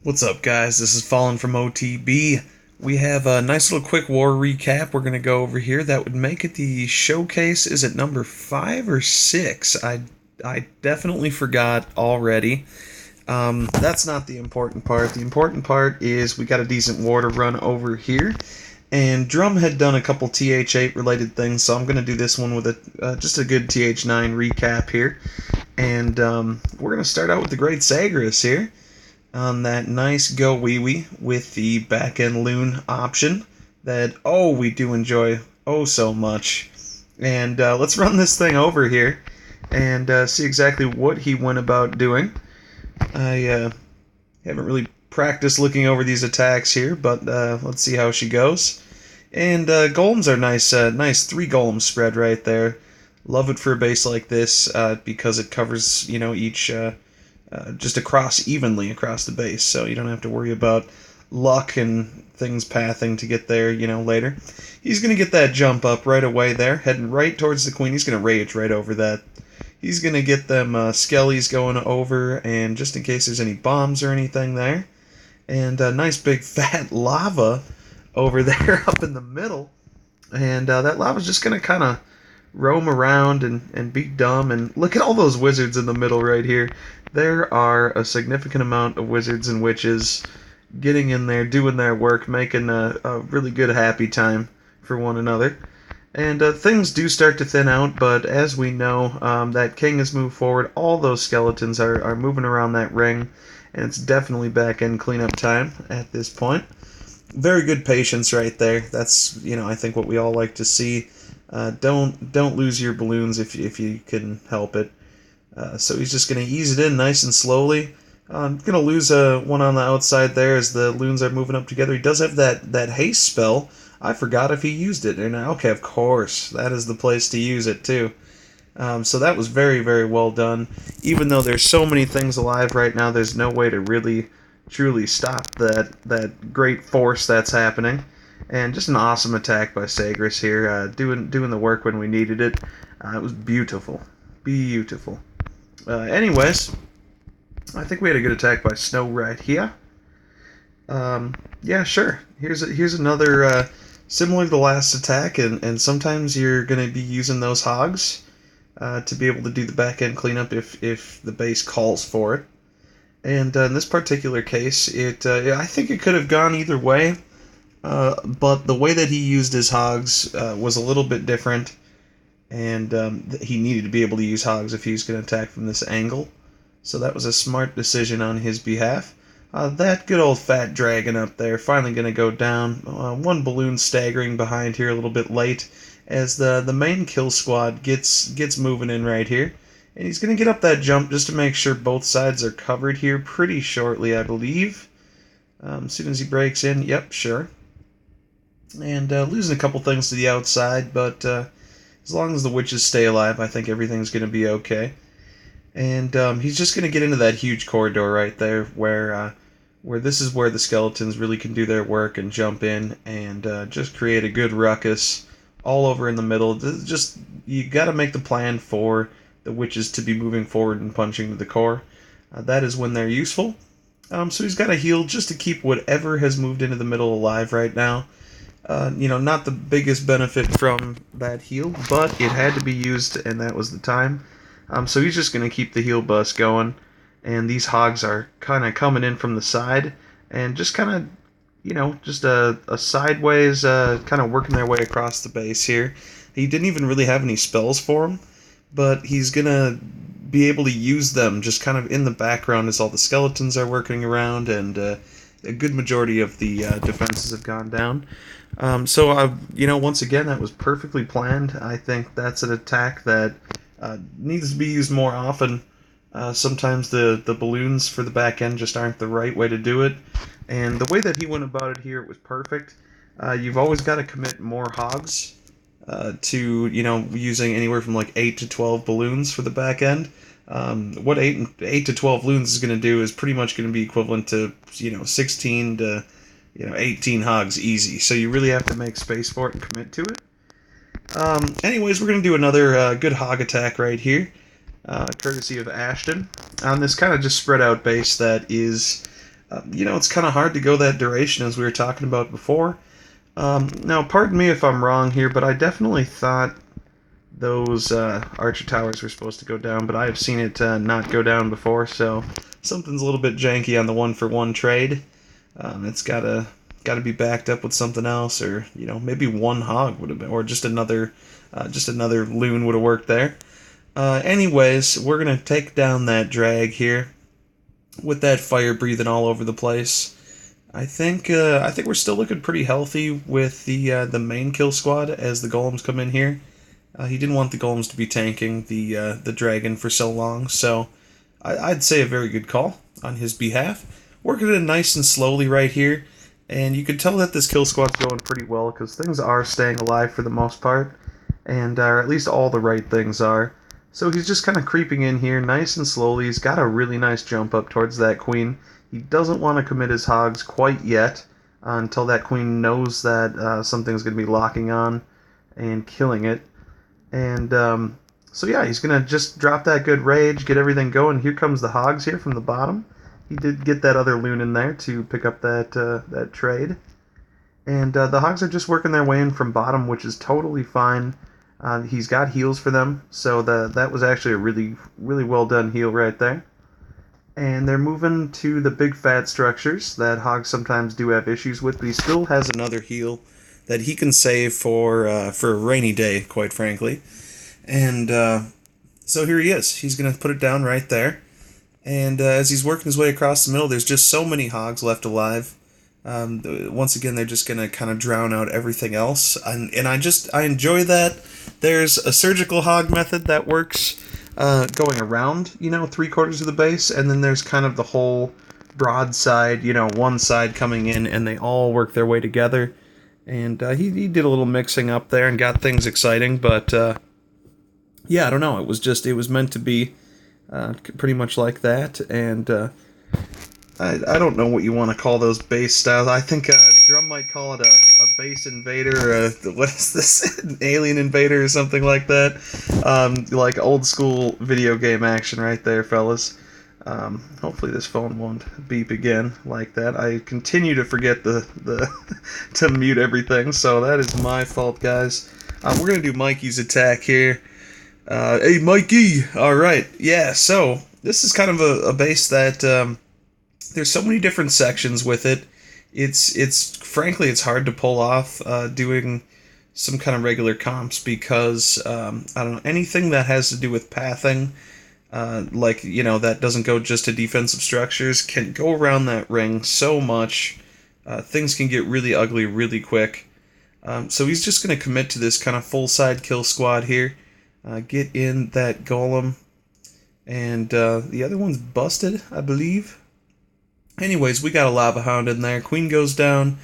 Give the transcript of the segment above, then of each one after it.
What's up, guys? This is Fallen from OTB. We have a nice little quick war recap we're going to go over here. That would make it the showcase. Is it number 5 or 6? I definitely forgot already. That's not the important part. The important part is we got a decent war to run over here. And Drum had done a couple TH8 related things, so I'm going to do this one with just a good TH9 recap here. And we're going to start out with the Great Sagres here on that nice Go Wee Wee with the back end loon option that, we do enjoy so much. And let's run this thing over here and see exactly what he went about doing. I haven't really practiced looking over these attacks here, but let's see how she goes. And golems are nice, nice 3 golem spread right there. Love it for a base like this because it covers, each just evenly across the base, so you don't have to worry about luck and things pathing to get there, later. He's going to get that jump up right away there, heading right towards the queen. He's going to rage right over that. He's going to get them skellies going over, and just in case there's any bombs or anything there. And a nice big fat lava over there up in the middle. And that lava's just going to kind of roam around and be dumb. And look at all those wizards in the middle right here. There are a significant amount of wizards and witches getting in there, doing their work, making a really good happy time for one another. And things do start to thin out, but as we know, that king has moved forward. All those skeletons are moving around that ring, and it's definitely back-end cleanup time at this point. Very good patience right there. That's, I think what we all like to see. Don't lose your balloons if you can help it. So he's just going to ease it in nice and slowly. I'm going to lose one on the outside there as the loons are moving up together. He does have that haste spell. I forgot if he used it. And okay, of course, that is the place to use it too. So that was very, very well done. Even though there's so many things alive right now, there's no way to really, truly stop that great force that's happening. And just an awesome attack by Sagres here, doing the work when we needed it. It was beautiful. Beautiful. Anyways, I think we had a good attack by Snow right here. Yeah, sure. Here's another similar to the last attack, and sometimes you're going to be using those hogs to be able to do the back end cleanup if the base calls for it. And in this particular case, I think it could have gone either way, but the way that he used his hogs was a little bit different. And he needed to be able to use hogs if he was going to attack from this angle. So that was a smart decision on his behalf. That good old fat dragon up there finally going to go down. One balloon staggering behind here a little bit late as the main kill squad gets moving in right here. And he's going to get up that jump just to make sure both sides are covered here pretty shortly, I believe. As soon as he breaks in, yep, sure. And losing a couple things to the outside, but as long as the witches stay alive, I think everything's going to be okay. And he's just going to get into that huge corridor right there where this is where the skeletons really can do their work and jump in and just create a good ruckus all over in the middle. Just, you got to make the plan for the witches to be moving forward and punching to the core. That is when they're useful. So he's got to heal just to keep whatever has moved into the middle alive right now. Not the biggest benefit from that heal, but it had to be used, and that was the time. So he's just going to keep the heal bus going, and these hogs are kind of coming in from the side, and just kind of, just a sideways, kind of working their way across the base here. He didn't even really have any spells for him, but he's going to be able to use them just kind of in the background as all the skeletons are working around, and a good majority of the defenses have gone down. Once again, that was perfectly planned. I think that's an attack that needs to be used more often. Sometimes the balloons for the back end just aren't the right way to do it. And the way that he went about it here, it was perfect. You've always got to commit more hogs to, using anywhere from like 8 to 12 balloons for the back end. What 8 to 12 loons is going to do is pretty much going to be equivalent to, 16 to 18 hogs easy. So you really have to make space for it and commit to it. Anyways, we're going to do another good hog attack right here. courtesy of Ashton, on this kind of just spread out base that is It's kind of hard to go that duration as we were talking about before. Now, pardon me if I'm wrong here, but I definitely thought those archer towers were supposed to go down, but I have seen it not go down before, so something's a little bit janky on the one-for-one trade. It's gotta be backed up with something else, or maybe one hog would have been, or just another loon would have worked there. Anyways, we're gonna take down that drag here with that fire breathing all over the place. I think we're still looking pretty healthy with the main kill squad as the golems come in here. He didn't want the golems to be tanking the dragon for so long, so I'd say a very good call on his behalf. Working it nice and slowly right here, and you can tell that this kill squad's going pretty well because things are staying alive for the most part, and or at least all the right things are. So he's just kind of creeping in here nice and slowly. He's got a really nice jump up towards that queen. He doesn't want to commit his hogs quite yet until that queen knows that something's going to be locking on and killing it. And so yeah, he's going to just drop that good rage, get everything going. Here comes the hogs here from the bottom. He did get that other loon in there to pick up that trade. And the hogs are just working their way in from bottom, which is totally fine. He's got heals for them, so that was actually a really, really well done heal right there. And they're moving to the big fat structures that hogs sometimes do have issues with, but he still has another heal that he can save for a rainy day, quite frankly. And so here he is. He's going to put it down right there. And as he's working his way across the middle, there's just so many hogs left alive. Once again, they're just going to kind of drown out everything else. And I enjoy that. There's a surgical hog method that works going around, 3/4 of the base, and then there's kind of the whole broadside, one side coming in, and they all work their way together. And he did a little mixing up there and got things exciting, but yeah, I don't know. It was meant to be pretty much like that, and I don't know what you want to call those base styles. I think Drum might call it a base invader, or what is this, an alien invader or something like that. Like old school video game action right there, fellas. Hopefully this phone won't beep again like that. I continue to forget the to mute everything, so that is my fault, guys. We're gonna do Mikey's attack here. Hey, Mikey! Alright, yeah, so this is kind of a base that there's so many different sections with it. It's frankly, it's hard to pull off doing some kind of regular comps because, I don't know, anything that has to do with pathing, that doesn't go just to defensive structures, can go around that ring so much. Things can get really ugly really quick. So he's just going to commit to this kind of full side kill squad here. Get in that golem. And the other one's busted, I believe. Anyways, we got a lava hound in there. Queen goes down.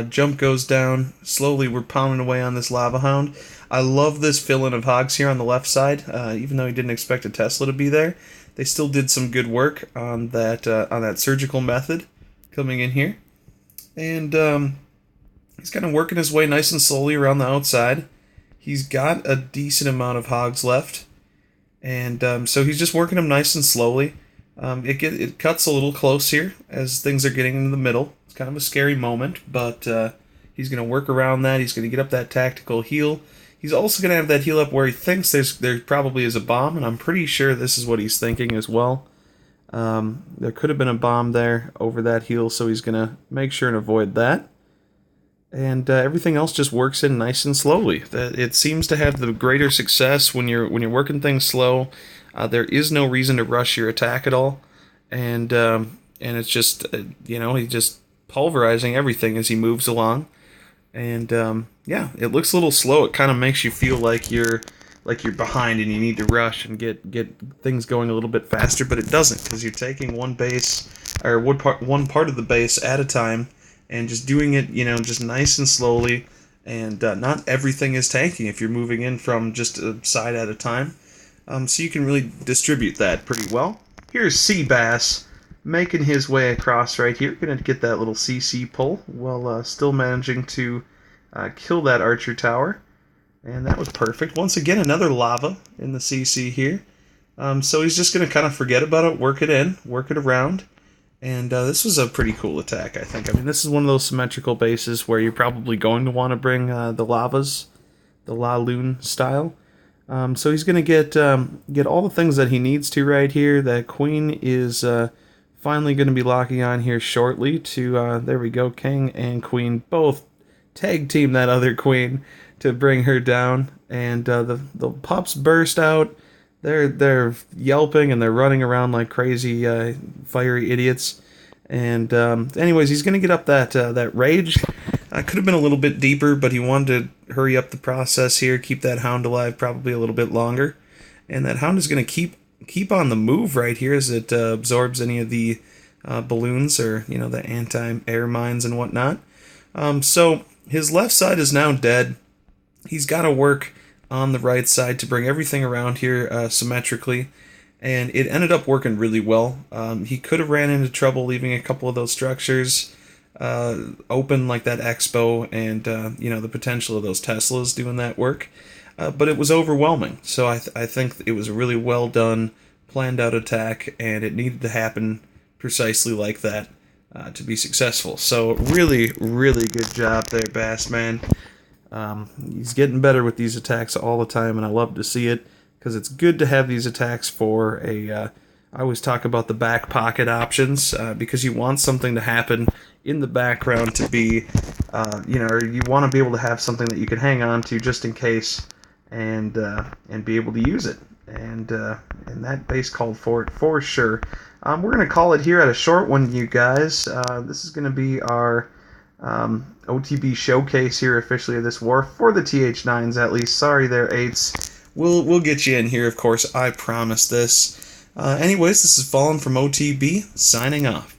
Jump goes down. Slowly, we're pounding away on this lava hound. I love this fill-in of hogs here on the left side. Even though he didn't expect a Tesla to be there, they still did some good work on that surgical method coming in here. And he's kind of working his way nice and slowly around the outside. He's got a decent amount of hogs left. And so he's just working them nice and slowly. It cuts a little close here as things are getting into the middle. It's kind of a scary moment, but he's going to work around that. He's going to get up that tactical heal. He's also going to have that heal up where he thinks there probably is a bomb, and I'm pretty sure this is what he's thinking as well. There could have been a bomb there over that heal, so he's going to make sure and avoid that. And everything else just works in nice and slowly. It seems to have the greater success when you're working things slow. There is no reason to rush your attack at all, and it's just he's just pulverizing everything as he moves along, and yeah, it looks a little slow. It kind of makes you feel like you're behind and you need to rush and get things going a little bit faster, but it doesn't because you're taking one base or one part of the base at a time and just doing it just nice and slowly, and not everything is tanking if you're moving in from just a side at a time. So you can really distribute that pretty well. Here's Seabass making his way across right here. Going to get that little CC pull while still managing to kill that archer tower. And that was perfect. Once again, another lava in the CC here. So he's just going to kind of forget about it, work it in, work it around. And this was a pretty cool attack, I think. I mean, this is one of those symmetrical bases where you're probably going to want to bring the lavas, the La Lune style. So he's going to get all the things that he needs to right here. That queen is finally going to be locking on here shortly to, there we go, king and queen both tag team that other queen to bring her down. And the pups burst out. They're yelping and they're running around like crazy fiery idiots. And anyways, he's going to get up that rage. Could have been a little bit deeper, but he wanted to hurry up the process here, keep that hound alive probably a little bit longer. And that hound is going to keep on the move right here as it absorbs any of the balloons or the anti-air mines and whatnot. So his left side is now dead. He's got to work on the right side to bring everything around here symmetrically, and it ended up working really well. He could have ran into trouble leaving a couple of those structures open, like that Expo and the potential of those Teslas doing that work, but it was overwhelming. So I think it was a really well done, planned out attack, and it needed to happen precisely like that to be successful. So really, really good job there, Bass Man. He's getting better with these attacks all the time, and I love to see it because it's good to have these attacks for I always talk about the back pocket options because you want something to happen in the background to be, or you want to be able to have something that you can hang on to just in case, and be able to use it. And that base called for it for sure. We're gonna call it here at a short one, you guys. This is gonna be our OTB showcase here officially of this war for the TH9s at least. Sorry there, 8s. We'll get you in here, of course. I promise this. Anyways, this is Fallen from OTB, signing off.